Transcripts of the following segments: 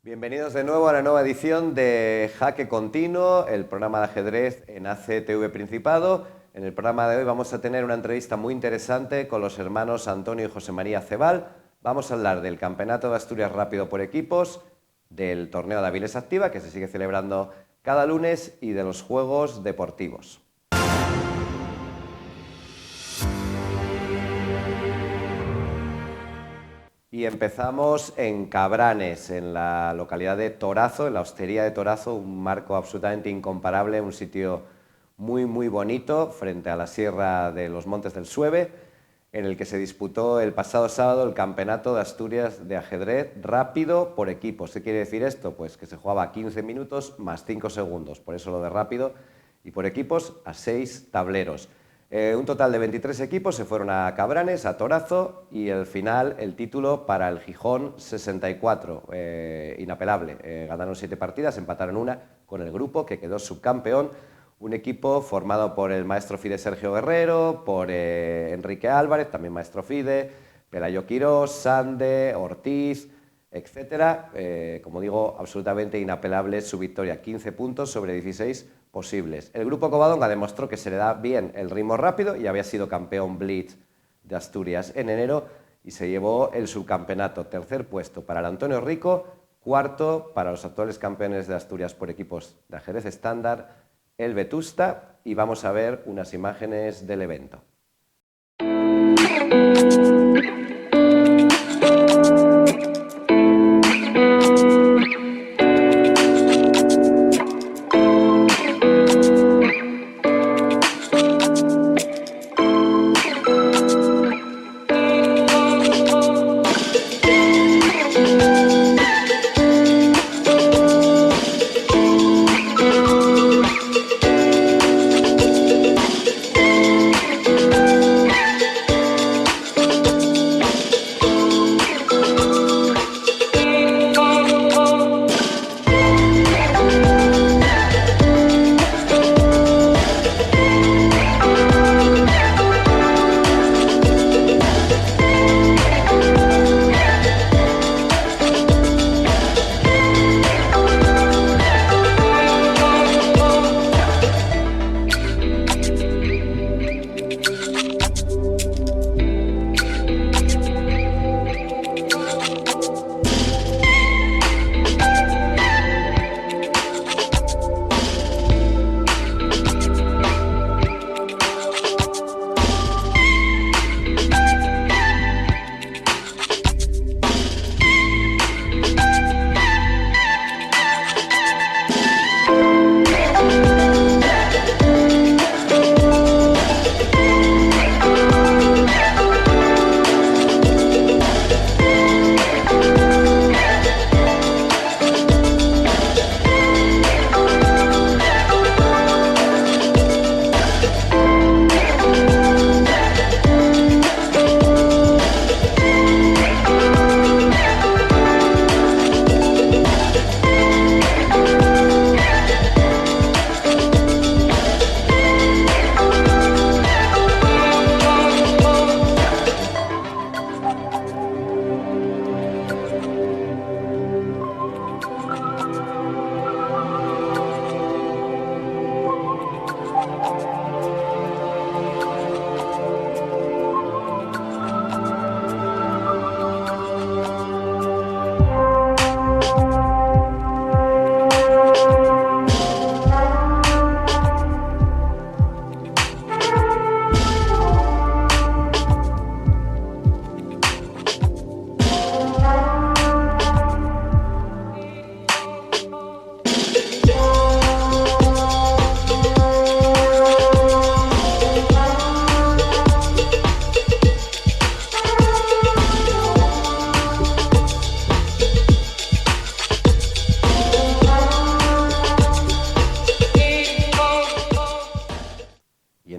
Bienvenidos de nuevo a la nueva edición de Jaque Continuo, el programa de ajedrez en ACTV Principado. En el programa de hoy vamos a tener una entrevista muy interesante con los hermanos Antonio y José María Cebal. Vamos a hablar del Campeonato de Asturias Rápido por Equipos, del Torneo de Avilés Activa, que se sigue celebrando cada lunes, y de los Juegos Deportivos. Y empezamos en Cabranes, en la localidad de Torazo, en la hostería de Torazo, un marco absolutamente incomparable, un sitio muy bonito frente a la Sierra de los Montes del Sueve, en el que se disputó el pasado sábado el Campeonato de Asturias de Ajedrez Rápido por Equipos. ¿Qué quiere decir esto? Pues que se jugaba 15 minutos más 5 segundos, por eso lo de rápido, y por equipos a 6 tableros. Un total de 23 equipos se fueron a Cabranes, a Torazo, y el final, el título para el Gijón 64, inapelable. Ganaron 7 partidas, empataron una con el grupo, que quedó subcampeón. Un equipo formado por el maestro FIDE Sergio Guerrero, por Enrique Álvarez, también maestro FIDE, Pelayo Quirós, Sande, Ortiz, etcétera. Como digo, absolutamente inapelable su victoria, 15 puntos sobre 16 posibles. El grupo Covadonga demostró que se le da bien el ritmo rápido y había sido campeón Blitz de Asturias en enero y se llevó el subcampeonato. Tercer puesto para el Antonio Rico, cuarto para los actuales campeones de Asturias por equipos de ajedrez estándar, el Vetusta, y vamos a ver unas imágenes del evento.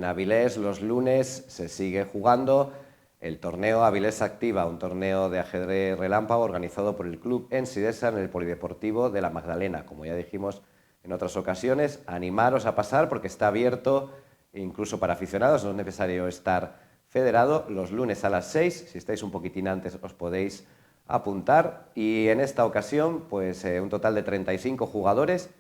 Avilés los lunes se sigue jugando el torneo Avilés Activa, un torneo de ajedrez relámpago organizado por el Club Ensidesa en el Polideportivo de la Magdalena. Como ya dijimos en otras ocasiones, animaros a pasar porque está abierto incluso para aficionados, no es necesario estar federado. Los lunes a las 6, si estáis un poquitín antes os podéis apuntar. Y en esta ocasión, pues un total de 35 jugadores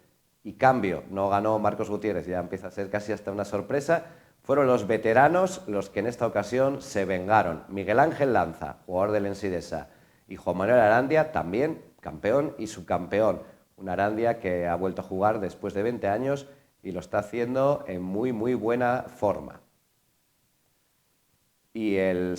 y cambio. No ganó Marcos Gutiérrez, ya empieza a ser casi hasta una sorpresa. Fueron los veteranos los que en esta ocasión se vengaron. Miguel Ángel Lanza, jugador del Ensidesa, y Juan Manuel Arandia, también campeón y subcampeón. Un Arandia que ha vuelto a jugar después de 20 años y lo está haciendo en muy buena forma. Y el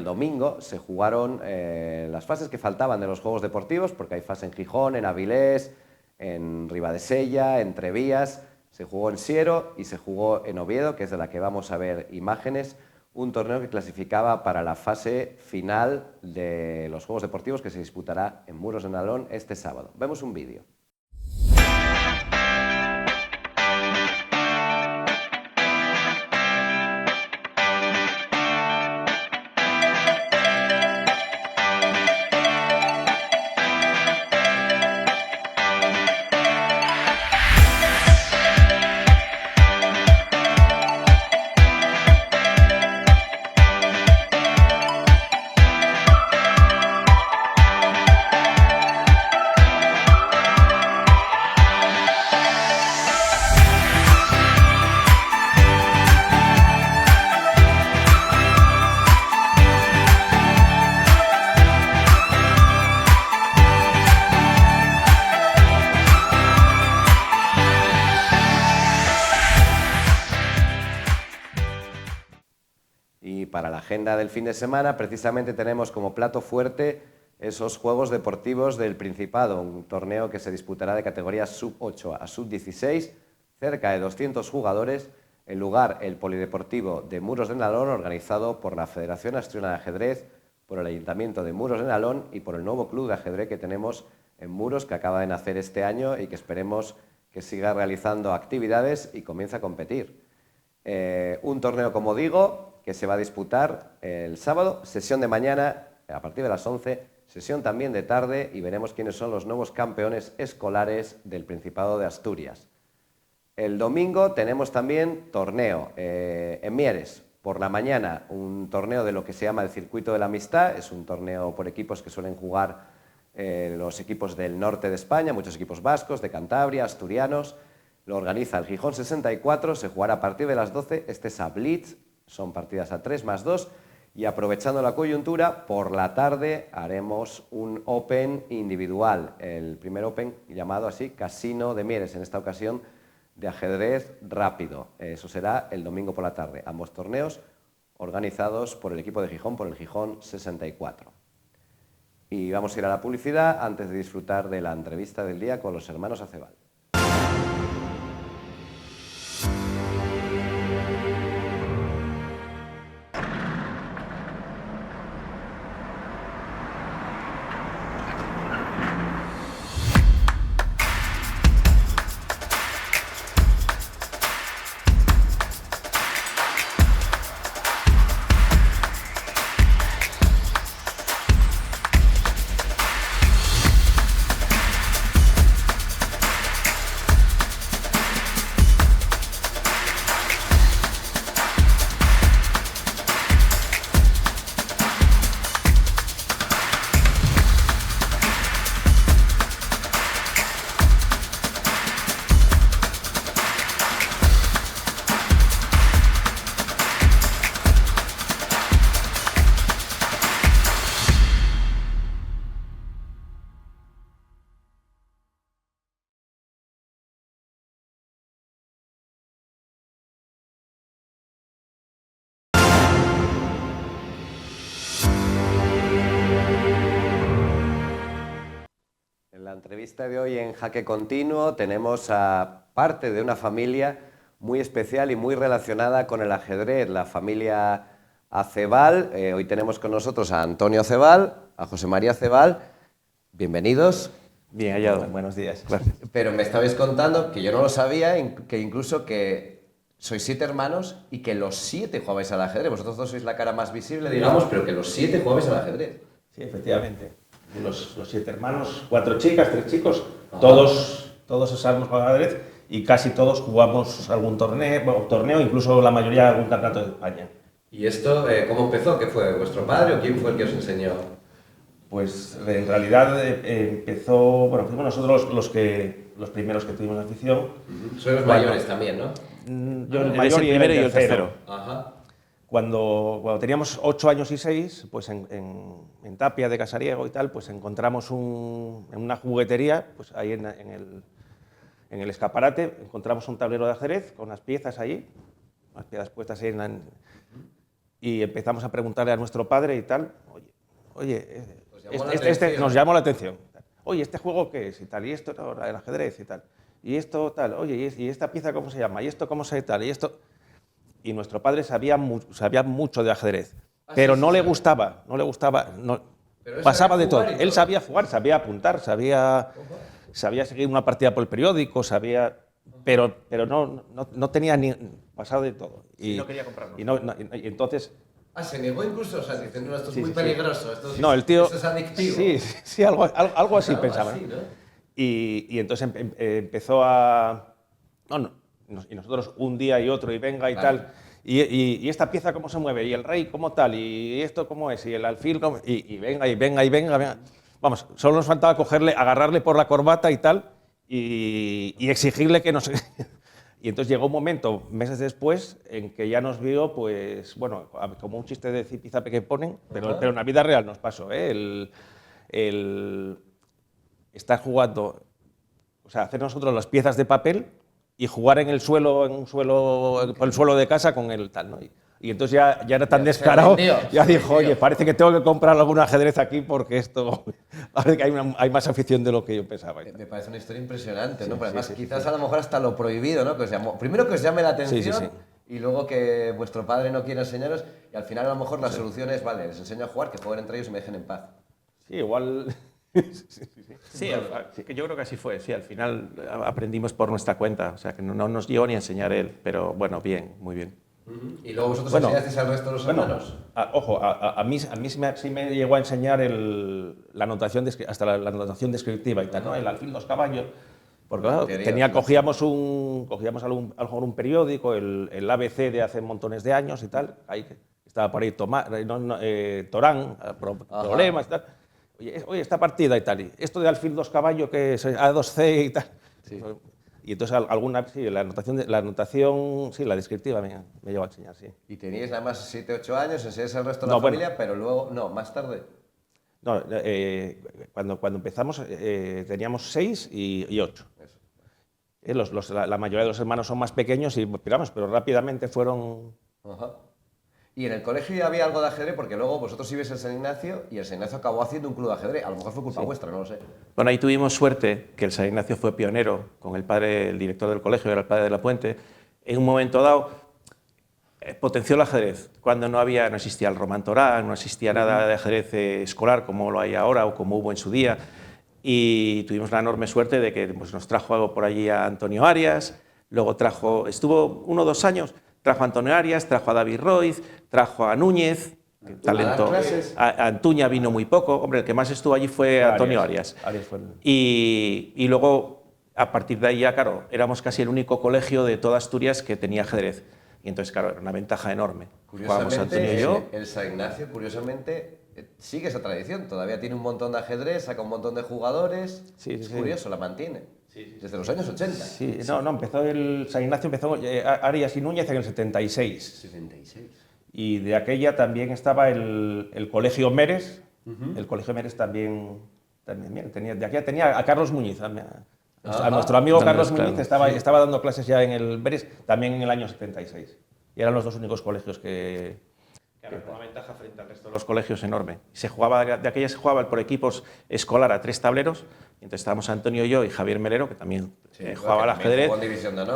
domingo se jugaron las fases que faltaban de los Juegos Deportivos, porque hay fase en Gijón, en Avilés, en Ribadesella, en Trevías. Se jugó en Siero y se jugó en Oviedo, que es de la que vamos a ver imágenes, un torneo que clasificaba para la fase final de los Juegos Deportivos que se disputará en Muros de Nalón este sábado. Vemos un vídeo. Y para la agenda del fin de semana, precisamente tenemos como plato fuerte esos Juegos Deportivos del Principado, un torneo que se disputará de categorías sub-8 a sub-16, cerca de 200 jugadores, el lugar, el Polideportivo de Muros de Nalón, organizado por la Federación Asturiana de Ajedrez, por el Ayuntamiento de Muros de Nalón y por el nuevo club de ajedrez que tenemos en Muros, que acaba de nacer este año y que esperemos que siga realizando actividades y comience a competir. Un torneo, como digo, que se va a disputar el sábado, sesión de mañana a partir de las 11, sesión también de tarde, y veremos quiénes son los nuevos campeones escolares del Principado de Asturias. El domingo tenemos también torneo en Mieres. Por la mañana un torneo de lo que se llama el Circuito de la Amistad, es un torneo por equipos que suelen jugar los equipos del norte de España, muchos equipos vascos, de Cantabria, asturianos. Lo organiza el Gijón 64, se jugará a partir de las 12, este es a Blitz, son partidas a 3+2, y aprovechando la coyuntura, por la tarde haremos un Open individual, el primer Open llamado así Casino de Mieres, en esta ocasión de ajedrez rápido. Eso será el domingo por la tarde, ambos torneos organizados por el equipo de Gijón, por el Gijón 64. Y vamos a ir a la publicidad antes de disfrutar de la entrevista del día con los hermanos Acebal. En la entrevista de hoy en Jaque Continuo tenemos a parte de una familia muy especial y muy relacionada con el ajedrez, la familia Acebal. Hoy tenemos con nosotros a Antonio Acebal, a José María Acebal. Bienvenidos. Bien hallado, buenos días. Gracias. Pero me estabais contando, que yo no lo sabía, que incluso que sois 7 hermanos y que los 7 jugabais al ajedrez. Vosotros dos sois la cara más visible, digamos, pero que los 7 jugabais al ajedrez. Sí, efectivamente. Los 7 hermanos, 4 chicas, 3 chicos, todos sabemos jugar al ajedrez y casi todos jugamos algún torneo, incluso la mayoría algún campeonato de España. ¿Y esto cómo empezó? ¿Qué fue? ¿Vuestro padre o quién fue el que os enseñó? Pues en realidad empezó, bueno, fuimos nosotros los primeros que tuvimos afición. Sois los mayores también, ¿no? Yo el Eres mayor el y él primero y el el tercero. tercero. Ajá. Cuando teníamos 8 años y 6, pues en Tapia de Casariego y tal, pues encontramos en una juguetería, pues ahí en el escaparate, encontramos un tablero de ajedrez con las piezas ahí, las piezas puestas ahí y empezamos a preguntarle a nuestro padre y tal, oye, nos llamó la atención. Oye, ¿este juego qué es? Y tal, y esto, no, el ajedrez y tal. Y esto tal, oye, ¿y esta pieza cómo se llama? ¿Y esto cómo se tal? Y esto... Y nuestro padre sabía mucho de ajedrez, pero no le gustaba, pasaba de todo. Él sabía jugar, sabía apuntar, sabía seguir una partida por el periódico, pero no tenía ni pasado de todo. Y no quería comprarlo. Y entonces... Se negó incluso, o sea, dicen, no, esto es muy peligroso, esto es adictivo. Sí, algo así pensaba. Así, ¿no? Y entonces empezó a... Y nosotros un día y otro, y venga y tal. Y esta pieza cómo se mueve, y el rey cómo tal, y esto cómo es, y el alfil cómo... Y venga. Vamos, solo nos faltaba agarrarle por la corbata y tal, y exigirle que nos... Y entonces llegó un momento, meses después, en que ya nos vio, pues, bueno, como un chiste de zipizape que ponen, pero en la vida real nos pasó, ¿eh? Estar jugando, o sea, hacer nosotros las piezas de papel y jugar por el suelo de casa con el tal, ¿no? Y entonces ya era tan descarado, ya dijo, oye, parece que tengo que comprar algún ajedrez aquí porque esto, parece que hay más afición de lo que yo pensaba. Me parece una historia impresionante, ¿no? Pero además, quizás a lo mejor hasta lo prohibido, ¿no? Primero que os llame la atención y luego que vuestro padre no quiera enseñaros y al final a lo mejor la solución es, vale, les enseño a jugar, que jueguen entre ellos y me dejen en paz. Sí, igual... Sí, que yo creo que así fue. Sí, al final aprendimos por nuestra cuenta, o sea, que no nos dio ni a enseñar él, pero bueno, bien, muy bien. ¿Y luego vosotros enseñasteis al resto de los hermanos? Ojo, a mí sí me llegó a enseñar la notación, hasta la notación descriptiva y tal, ¿no? El alfil, los caballos, porque claro, cogíamos a lo mejor un periódico, el ABC de hace montones de años y tal, ahí estaba por ahí Torán, problemas y tal. Oye, esta partida y tal, y esto de alfil 2 caballo que es A2C y tal. Sí. Y entonces la notación, la descriptiva me llevó a enseñar, sí. ¿Y teníais nada más 7, 8 años, enseñáis al resto de la familia, pero luego, más tarde? No, cuando empezamos teníamos 6 y 8. La mayoría de los hermanos son más pequeños, pero rápidamente fueron... Ajá. ¿Y en el colegio ya había algo de ajedrez? Porque luego vosotros ibais al San Ignacio y el San Ignacio acabó haciendo un club de ajedrez. A lo mejor fue culpa vuestra, no lo sé. Bueno, ahí tuvimos suerte que el San Ignacio fue pionero con el padre, el director del colegio, era el padre de la Puente. En un momento dado potenció el ajedrez. Cuando no existía el Román Torá, no existía nada de ajedrez escolar como lo hay ahora o como hubo en su día. Y tuvimos la enorme suerte de que pues, nos trajo algo por allí a Antonio Arias, luego estuvo 1 o 2 años, trajo a Antonio Arias, trajo a David Roiz, trajo a Núñez, talento. A Antuña vino muy poco, hombre, el que más estuvo allí fue Antonio Arias. Y luego, a partir de ahí ya, claro, éramos casi el único colegio de toda Asturias que tenía ajedrez. Y entonces, claro, era una ventaja enorme. Curiosamente, el San Ignacio, sigue esa tradición. Todavía tiene un montón de ajedrez, saca un montón de jugadores. Es curioso, la mantiene. Desde los años 80. Sí, el San Ignacio empezó Arias y Núñez en el 76. Y de aquella también estaba el Colegio Meres. El Colegio Meres también de aquella tenía a Carlos Muñiz. A nuestro amigo Carlos Muñiz estaba dando clases ya en el Meres también en el año 76. Y eran los 2 únicos colegios que... Claro, con una ventaja frente al resto de los colegios enorme. De aquella se jugaba por equipos escolar a 3 tableros, y entonces estábamos Antonio y yo y Javier Melero, que también jugaba al ajedrez,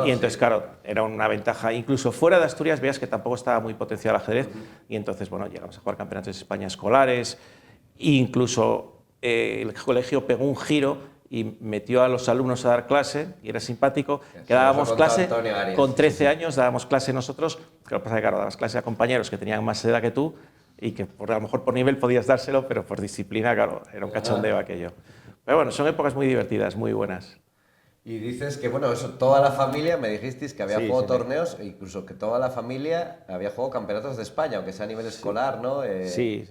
y entonces, claro, era una ventaja. Incluso fuera de Asturias veías que tampoco estaba muy potenciado el ajedrez, y entonces, bueno, llegamos a jugar campeonatos de España escolares, e incluso el colegio pegó un giro y metió a los alumnos a dar clase, y era simpático, que dábamos clase, con 13 años dábamos clase nosotros, que lo que pasa es que, claro, dabas clase a compañeros que tenían más edad que tú, y que a lo mejor por nivel podías dárselo, pero por disciplina, claro, era un cachondeo aquello. Pero bueno, son épocas muy divertidas, muy buenas. Y dices que, bueno, eso, toda la familia, me dijisteis que había jugado torneos, e incluso que toda la familia había jugado campeonatos de España, aunque sea a nivel escolar, ¿no? Sí.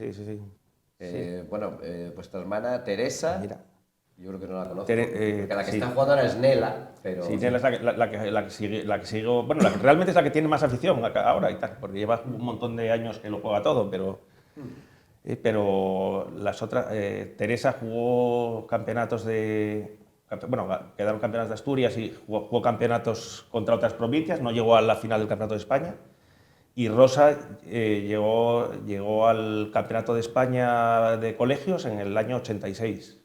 Bueno, pues tu hermana Teresa, Mira. yo creo que no la conozco, Tere- porque la que sí. está jugando ahora es Nela, pero... Sí, Nela es la que sigue, bueno, realmente es la que tiene más afición ahora y tal, porque lleva un montón de años que lo juega todo, pero las otras, Teresa jugó campeonatos bueno, quedaron campeonatos de Asturias y jugó campeonatos contra otras provincias, no llegó a la final del Campeonato de España. Y Rosa llegó al Campeonato de España de colegios en el año 86.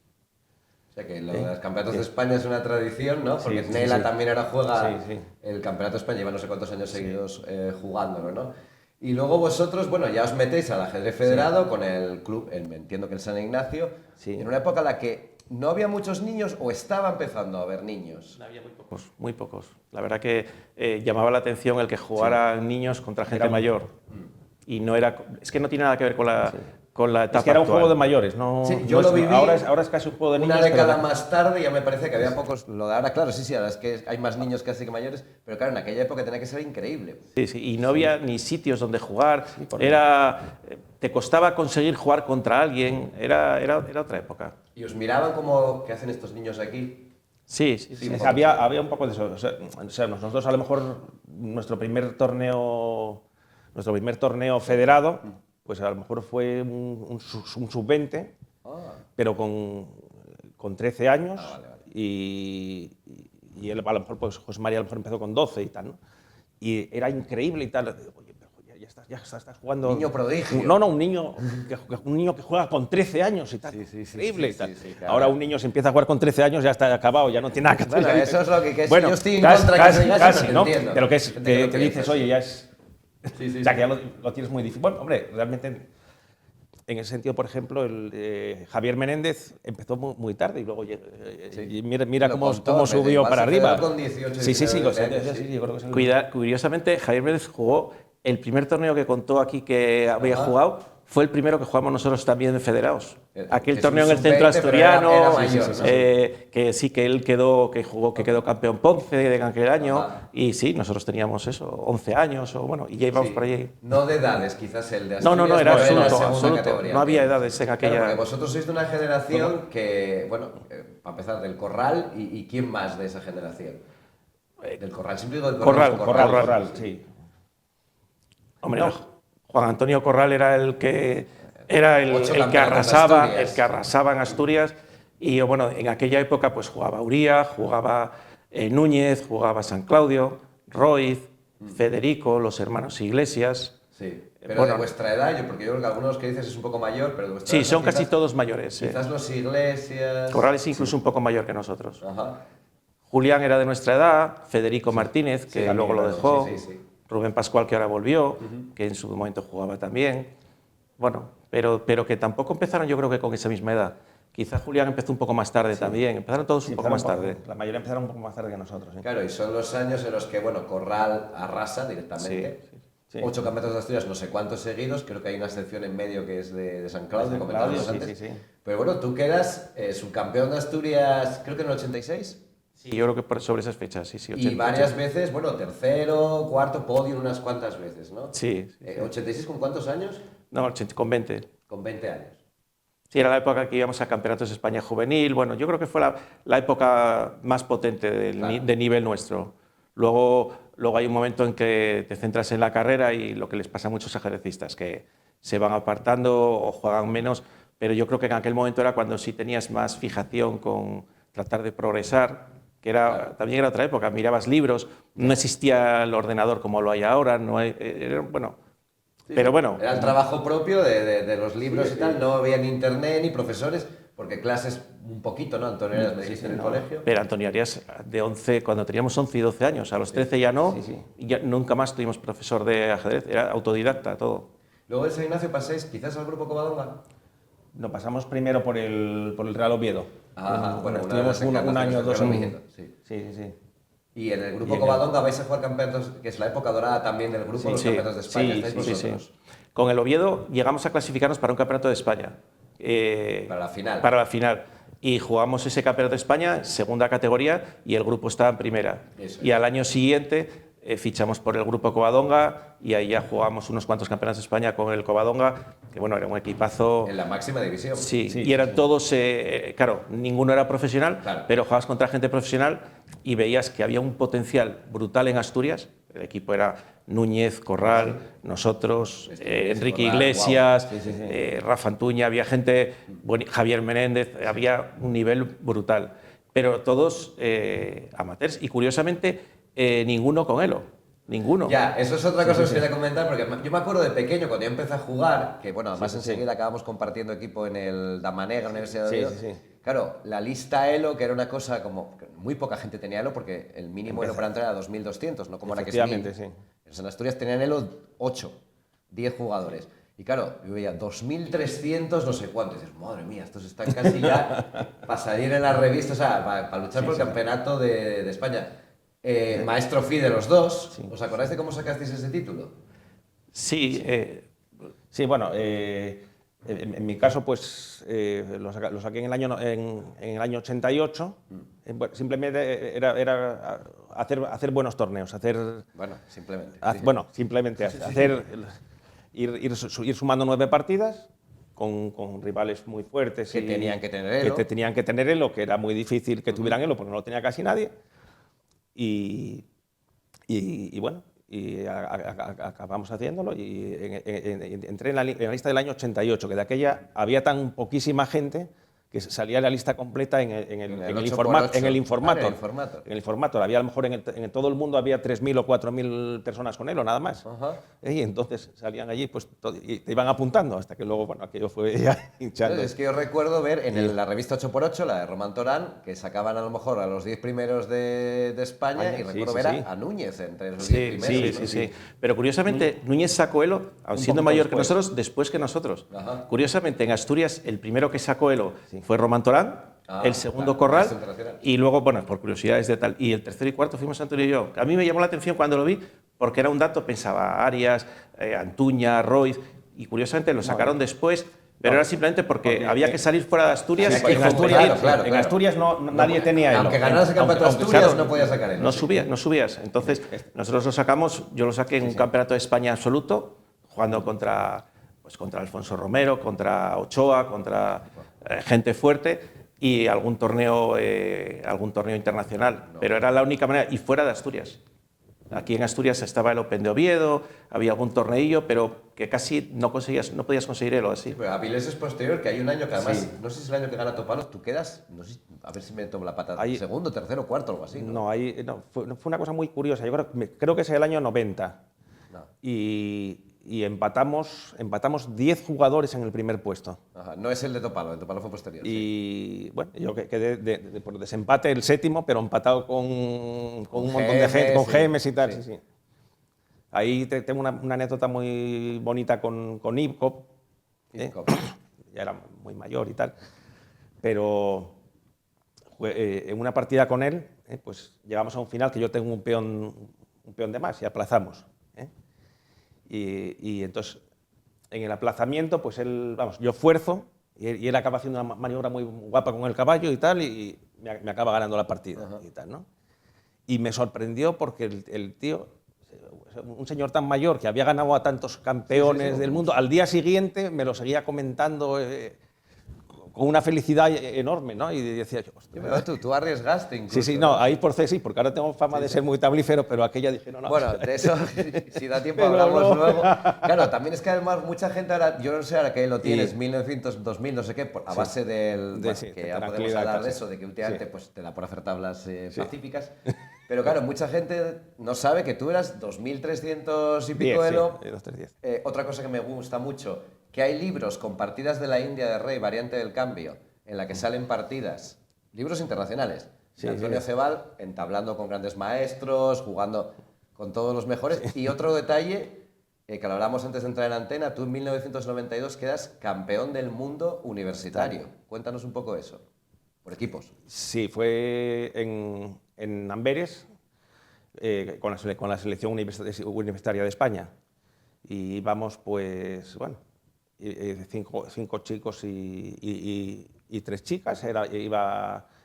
O sea que lo de los campeonatos de España es una tradición, ¿no? Porque Sí, Nela sí. también ahora juega Sí. el campeonato de España, lleva no sé cuántos años seguidos jugándolo, ¿no? Y luego vosotros, bueno, ya os metéis al ajedrez federado con el club, entiendo que el San Ignacio, en una época en la que no había muchos niños o estaba empezando a haber niños. Había muy pocos, muy pocos. La verdad que llamaba la atención el que jugaran niños contra gente mayor. Y no era, es que no tiene nada que ver con la etapa Es que era un actual. juego de mayores, no, Sí, yo no lo es- viví ahora es casi un juego de niños. una década pero- más tarde ya me parece que había pocos... Lo de ahora, claro, sí, ahora es que hay más niños casi que mayores, pero claro, en aquella época tenía que ser increíble. Sí, sí, y no había ni sitios donde jugar, te costaba conseguir jugar contra alguien, era otra época. Y os miraban como, ¿qué hacen estos niños aquí? Sí. Había un poco de eso. O sea, nosotros a lo mejor nuestro primer torneo federado, pues a lo mejor fue un sub-20, pero con 13 años. Vale. Y él a lo mejor, pues José María a lo mejor empezó con 12 y tal, ¿no? Y era increíble y tal. Oye, pero ya estás jugando. Niño prodigio. No, un niño que juega con 13 13 y tal. Sí, Increíble y tal. sí, claro. Ahora un niño se empieza a jugar con 13 años, ya está acabado, ya no tiene nada que hacer. Bueno, eso es lo que Bueno, yo estoy en casi, contra que se diga eso, casi, pero ¿no? te entiendo. Pero que, Hay gente que lo que piensa dices, así. oye, ya es... Sí, o sea, que ya lo tienes muy difícil. Bueno, hombre, realmente, en ese sentido, por ejemplo, Javier Menéndez empezó muy tarde y luego y mira Lo cómo contó, subió igual para se quedó arriba. con 18, Sí, 19 años, sí, yo creo que es el... Curiosamente, Javier Vélez jugó el primer torneo que contó aquí que había jugado, fue el primero que jugamos nosotros también de federados. Aquel Es torneo un en el centro sub-20, pero era asturiano, mayor, ¿no? que sí que él quedó campeón Ponce de aquel año, Ajá. y sí, nosotros teníamos eso, 11 años o bueno, y ya íbamos Sí. por allí. No de edades, quizás el de No, Asturias. era pero en la absoluto, segunda absoluto. categoría. No había edades en aquella... Claro, porque vosotros sois de una generación que, bueno, para empezar, del Corral, y ¿quién más de esa generación? Del Corral, siempre digo del Corral. Corral, sí. Hombre, No. Juan Antonio Corral era el que el Ocho que campeonatos de arrasaba, Asturias. el que arrasaba en Asturias. Y bueno, en aquella época pues jugaba Uría, jugaba Núñez, jugaba San Claudio, Roiz, Federico, los hermanos Iglesias. Sí, pero Bueno, de vuestra edad, porque yo creo que algunos que dices es un poco mayor, pero de vuestra Sí, edad son casi quizás- todos mayores. Quizás los Iglesias... Corral es incluso un poco mayor que nosotros. Ajá. Julián era de nuestra edad, Federico Martínez, que Sí, luego lo claro, dejó, sí. Rubén Pascual, que ahora volvió, que en su momento jugaba también. Bueno, pero que tampoco empezaron yo creo que con esa misma edad. Quizá Julián empezó un poco más tarde también, empezaron todos un poco más tarde. La mayoría empezaron un poco más tarde que nosotros. ¿Sí? Claro, y son los años en los que, bueno, Corral arrasa directamente. Sí. 8 campeonatos de Asturias, no sé cuántos seguidos, creo que hay una sección en medio que es de San Claudio, San comentábamos Claudio, antes. sí. Pero bueno, tú quedas subcampeón de Asturias, creo que en el 86, Sí, yo creo que sobre esas fechas, sí. y 80, varias veces, bueno, tercero, cuarto, podio unas cuantas veces, ¿no? Sí. 86 ¿con cuántos años? No, con 20. Con 20 años. Sí, era la época que íbamos a Campeonatos de España Juvenil. Bueno, yo creo que fue la época más potente de nivel nuestro. Luego hay un momento en que te centras en la carrera y lo que les pasa a muchos ajedrecistas, que se van apartando o juegan menos, pero yo creo que en aquel momento era cuando sí tenías más fijación con tratar de progresar, que también era otra época, mirabas libros, no existía el ordenador como lo hay ahora, pero bueno. Era el trabajo propio de los libros y tal, no había ni internet ni profesores, porque clases un poquito, ¿no? Antonio Arias me dijiste en el colegio. Pero Antonio Arias, de 11, cuando teníamos 11 y 12 años, a los 13 ya no, y ya nunca más tuvimos profesor de ajedrez, era autodidacta todo. Luego de San Ignacio pasáis quizás al grupo Covadonga. Nos pasamos primero por el Real Oviedo. Bueno, estuvimos un año o dos en... Oviedo, sí. Sí. Y en el grupo Covadonga vais a jugar campeonatos, que es la época dorada también del grupo, los campeonatos de España. ¿Estáis vosotros? Con el Oviedo llegamos a clasificarnos para un campeonato de España. Para la final. Para la final. Y jugamos ese campeonato de España, segunda categoría, y el grupo estaba en primera. Eso y al año siguiente fichamos por el grupo Covadonga y ahí ya jugamos unos cuantos campeonatos de España con el Covadonga, que bueno, era un equipazo. En la máxima división. Sí, y eran todos, claro, ninguno era profesional, Claro. pero jugabas contra gente profesional y veías que había un potencial brutal en Asturias. El equipo era Núñez, Corral, nosotros, Enrique Corral, Iglesias, wow. Rafa Antuña, había gente, Javier Menéndez, había un nivel brutal, pero todos amateurs y curiosamente ninguno con Elo, ninguno. Ya, eso es otra cosa que os quería comentar, porque yo me acuerdo de pequeño, cuando yo empecé a jugar, que bueno, además enseguida acabamos compartiendo equipo en el Damanegra, Universidad de Oviedo. Claro, la lista Elo, que era una cosa como... que muy poca gente tenía Elo, porque el mínimo Elo para entrar era 2.200, no como ahora que es 1.000. Sí. En Asturias tenían Elo 8, 10 jugadores. Y claro, yo veía 2.300 no sé cuánto. Y dices, madre mía, estos están casi ya para salir en las revistas, o sea, para luchar por el campeonato de España. Maestro Fi de los dos, ¿os acordáis de cómo sacasteis ese título? Sí, Sí, bueno, en mi caso, pues lo saqué en el año 88. Bueno, simplemente era hacer buenos torneos, Bueno, simplemente. bueno, simplemente ir sumando 9 partidas con rivales muy fuertes Que tenían que tener Elo. que tenían que tener Elo, que era muy difícil que tuvieran Elo, porque no lo tenía casi nadie. Y bueno, acabamos haciéndolo y entré en la lista del año 88, que de aquella había tan poquísima gente que salía en la lista completa en el informator. En el informator. Había a lo mejor en todo el mundo había 3.000 o 4.000 personas con Elo, nada más. Y entonces salían allí pues, y te iban apuntando hasta que luego, bueno, aquello fue ya hinchando. Es que yo recuerdo ver en la revista 8×8, la de Román Torán, que sacaban a lo mejor a los 10 primeros de España, y recuerdo ver a Núñez entre los 10 primeros. Sí. Pero curiosamente, Núñez sacó Elo, aun siendo mayor que nosotros, después que nosotros. Curiosamente, en Asturias, el primero que sacó Elo fue Román Torán, el segundo Corral, y luego, bueno, por curiosidades de tal, y el tercero y cuarto fuimos Antonio y yo. A mí me llamó la atención cuando lo vi, porque era un dato, pensaba Arias, Antuña, Royz, y curiosamente lo sacaron después, pero era simplemente porque había que salir fuera de Asturias. En Asturias nadie tenía Elo. Aunque ganaras el campeonato de Asturias, no podías sacar Elo. No subías. Entonces, nosotros lo sacamos, yo lo saqué en un campeonato de España absoluto, jugando contra Alfonso Romero, contra Ochoa, contra gente fuerte y algún torneo internacional. Pero era la única manera, y fuera de Asturias. Aquí en Asturias estaba el Open de Oviedo, había algún torneillo, pero que casi no podías conseguir Elo así. Pero Avilés es posterior, que hay un año que además, no sé si es el año que gana Topalos, tú quedas, no sé, a ver si me tomo la pata, segundo, tercero, cuarto, algo así. No, fue una cosa muy curiosa. Yo creo que es el año 90. Y empatamos 10 jugadores en el primer puesto. No es el de Topalo, el de Topalo fue posterior. Y bueno, yo quedé por desempate el séptimo, pero empatado con un montón de gente, con Gemes y tal. Sí. Ahí tengo una anécdota muy bonita con Ivkov. Ya era muy mayor y tal. Pero en una partida con él, pues llegamos a un final que yo tengo un peón de más y aplazamos. Y entonces, en el aplazamiento, pues yo fuerzo y él acaba haciendo una maniobra muy guapa con el caballo y tal, y me acaba ganando la partida y tal, ¿no? Y me sorprendió porque el tío, un señor tan mayor que había ganado a tantos campeones del mundo, al día siguiente me lo seguía comentando con una felicidad enorme, ¿no? Y decía yo, hostia, pero tú arriesgaste incluso. Sí, no, ahí por sí, porque ahora tengo fama de ser muy tablífero, pero aquella dije, no. Bueno, de eso, si da tiempo hablamos luego. Claro, también es que además mucha gente ahora, yo no sé ahora que lo tienes, 1900, 2000, no sé qué, a base que ya podemos hablar de eso, de que últimamente pues, te da por hacer tablas pacíficas. Pero claro, mucha gente no sabe que tú eras 2.300 y pico Elo. Otra cosa que me gusta mucho, que hay libros con partidas de la India de Rey, variante del cambio, en la que salen partidas, libros internacionales, Antonio Cebal entablando con grandes maestros, jugando con todos los mejores. Y otro detalle, que lo hablamos antes de entrar en antena, tú en 1992 quedas campeón del mundo universitario. Cuéntanos un poco eso, por equipos. Sí, fue en Amberes, con la selección universitaria de España. Y íbamos, pues, bueno, 5 chicos y 3 chicas.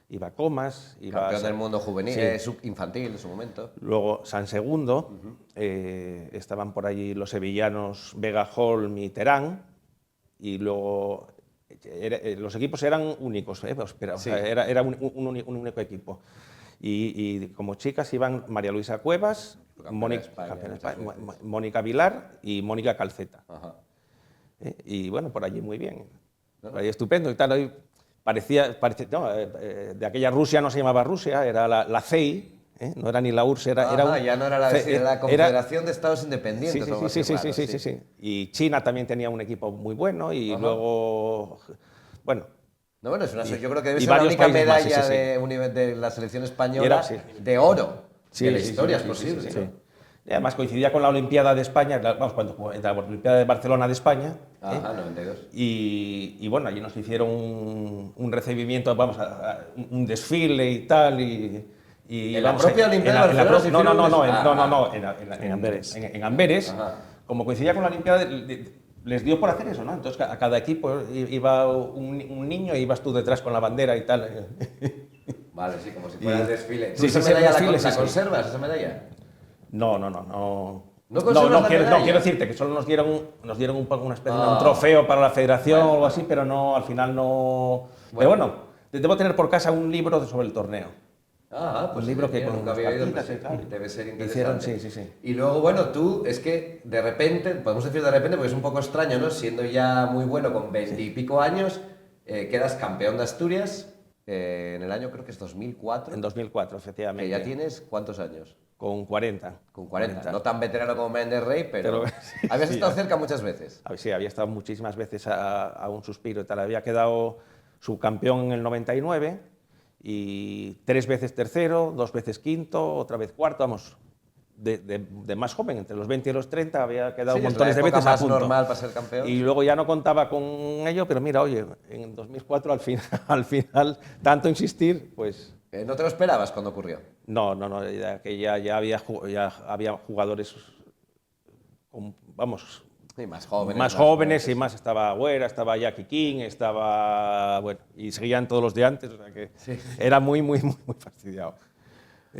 iba Comas, iba Campeón del mundo juvenil, sí. infantil en su momento. Luego San Segundo, estaban por allí los sevillanos Vega Holm y Terán, y luego los equipos eran únicos, o sea, era un único equipo. Y como chicas iban María Luisa Cuevas, Mónica Vilar y Mónica Calceta. Ajá. Y bueno, por allí muy bien, por allí estupendo y tal. Hoy parecía no, de aquella Rusia no se llamaba Rusia, era la CEI, no era ni la URSS, ya no era la Confederación de Estados Independientes. Sí. Y China también tenía un equipo muy bueno y luego, bueno. No, bueno, yo creo que debe ser la única medalla de la selección española de oro de la historia, es posible. Sí. Y además coincidía con la Olimpiada de España, cuando la Olimpiada de Barcelona de España. 92. Y bueno, allí nos hicieron un recibimiento, un desfile y tal. ¿En la propia Olimpiada de Barcelona? No, en Amberes. En Amberes, como coincidía con la Olimpiada, les dio por hacer eso, ¿no? Entonces a cada equipo iba un niño y ibas tú detrás con la bandera y tal. Vale, sí, como si fuera el desfile. ¿Tú esa medalla la conservas, esa medalla? No. No quiero decirte que solo nos dieron una especie de un trofeo para la federación o algo así, pero no, al final no. Pero bueno, debo tener por casa un libro sobre el torneo. Pues un libro que nunca había oído, debe ser interesante. Sí. Y luego, bueno, tú, es que de repente, podemos decir de repente, porque es un poco extraño, ¿no? Siendo ya muy bueno, con 20 y pico años, quedas campeón de Asturias en el año, creo que es 2004. En 2004, efectivamente. Que ya tienes, ¿cuántos años? Con 40. Con 40. No tan veterano como Méndez Rey, pero habías estado cerca muchas veces. Sí, había estado muchísimas veces a un suspiro y tal. Había quedado subcampeón en el 99 y 3 veces tercero, 2 veces quinto, otra vez cuarto, vamos, de más joven, entre los 20 y los 30, había quedado montones de veces a punto. Es normal para ser campeón. Y luego ya no contaba con ello, pero mira, oye, en 2004 al final tanto insistir, pues... ¿No te lo esperabas cuando ocurrió? No, ya había jugadores, vamos... Sí, más jóvenes. Más jóvenes y más, estaba Agüera, estaba Jackie King, bueno, y seguían todos los de antes, o sea que era muy fastidiado.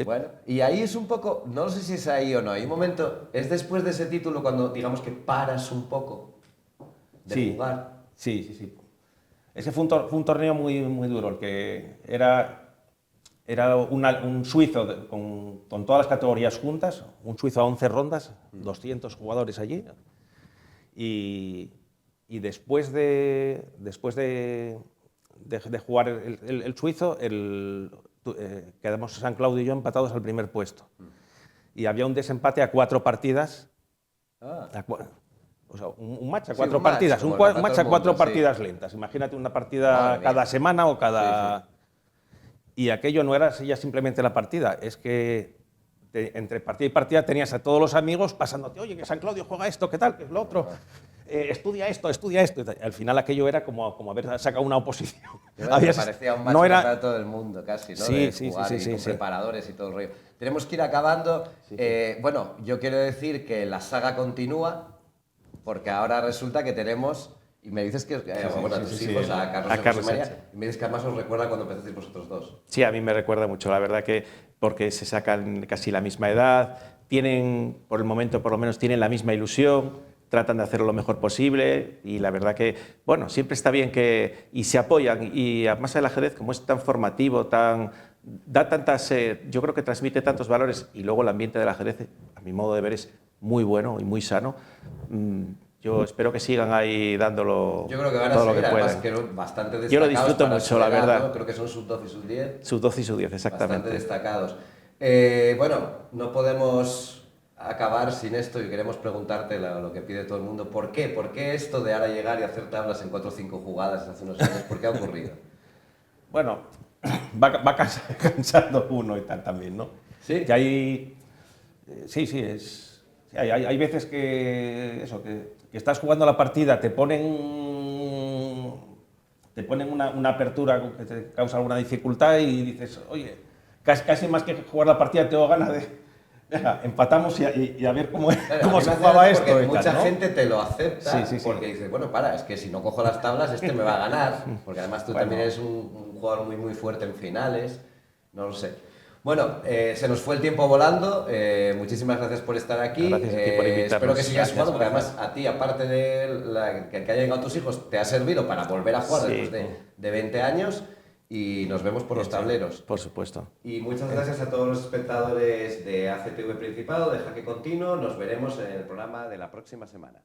Bueno, y ahí es un poco, no sé si es ahí o no, hay un momento, es después de ese título cuando digamos que paras un poco de jugar. Sí. Ese fue un torneo muy duro, el que era un suizo con todas las categorías juntas, un suizo a 11 rondas, 200 jugadores allí. Y después de jugar el suizo, quedamos San Claudio y yo empatados al primer puesto. Y había un desempate a 4 partidas. O sea, un match a 4 partidas. Un match a 4 partidas lentas. Imagínate una partida cada semana o cada... Y aquello no era ya simplemente la partida, es que entre partida y partida tenías a todos los amigos pasándote, oye, que San Claudio juega esto, ¿qué tal? ¿Qué es lo otro? Estudia esto. Al final aquello era como haber sacado una oposición. Parecía un match para todo el mundo, casi, ¿no? Sí, con preparadores y todo el rollo. Tenemos que ir acabando. Bueno, yo quiero decir que la saga continúa, porque ahora resulta que tenemos... Y me dices que a tus hijos, a Carlos y José María, y me dices que además os recuerda cuando empezasteis vosotros dos. Sí, a mí me recuerda mucho, la verdad que porque se sacan casi la misma edad, tienen, por el momento por lo menos, tienen la misma ilusión, tratan de hacerlo lo mejor posible y la verdad que, bueno, siempre está bien y se apoyan y además el ajedrez como es tan formativo, da tantas, yo creo que transmite tantos valores y luego el ambiente del ajedrez, a mi modo de ver, es muy bueno y muy sano. Yo espero que sigan ahí dándolo yo creo que van a todo seguir, lo que puedan. Además, que bastante destacados. Yo lo disfruto mucho, la verdad. ¿no? Creo que son sub-12 y sub-10. Sub-12 y sub-10, exactamente. Bastante destacados. Bueno, no podemos acabar sin esto y queremos preguntarte lo que pide todo el mundo. ¿Por qué? ¿Por qué esto de ahora llegar y hacer tablas en 4 o 5 jugadas hace unos años? ¿Por qué ha ocurrido? Bueno, va cansando uno y tal también, ¿no? Sí. Que hay... Hay veces que estás jugando la partida, te ponen una apertura que te causa alguna dificultad y dices, oye, casi más que jugar la partida tengo ganas de... Venga, empatamos y a ver cómo se jugaba esto. Porque mucha gente te lo acepta porque dice, bueno, es que si no cojo las tablas este me va a ganar, porque además tú también eres un jugador muy fuerte en finales, no lo sé. Bueno, se nos fue el tiempo volando, muchísimas gracias por estar aquí. Gracias a ti por invitarnos. Espero que sigas jugando, porque además a ti, aparte de que hayan llegado tus hijos, te ha servido para volver a jugar después de 20 años. Y nos vemos por los tableros. Por supuesto. Y muchas gracias a todos los espectadores de ACTV Principado, de Jaque Continuo. Nos veremos en el programa de la próxima semana.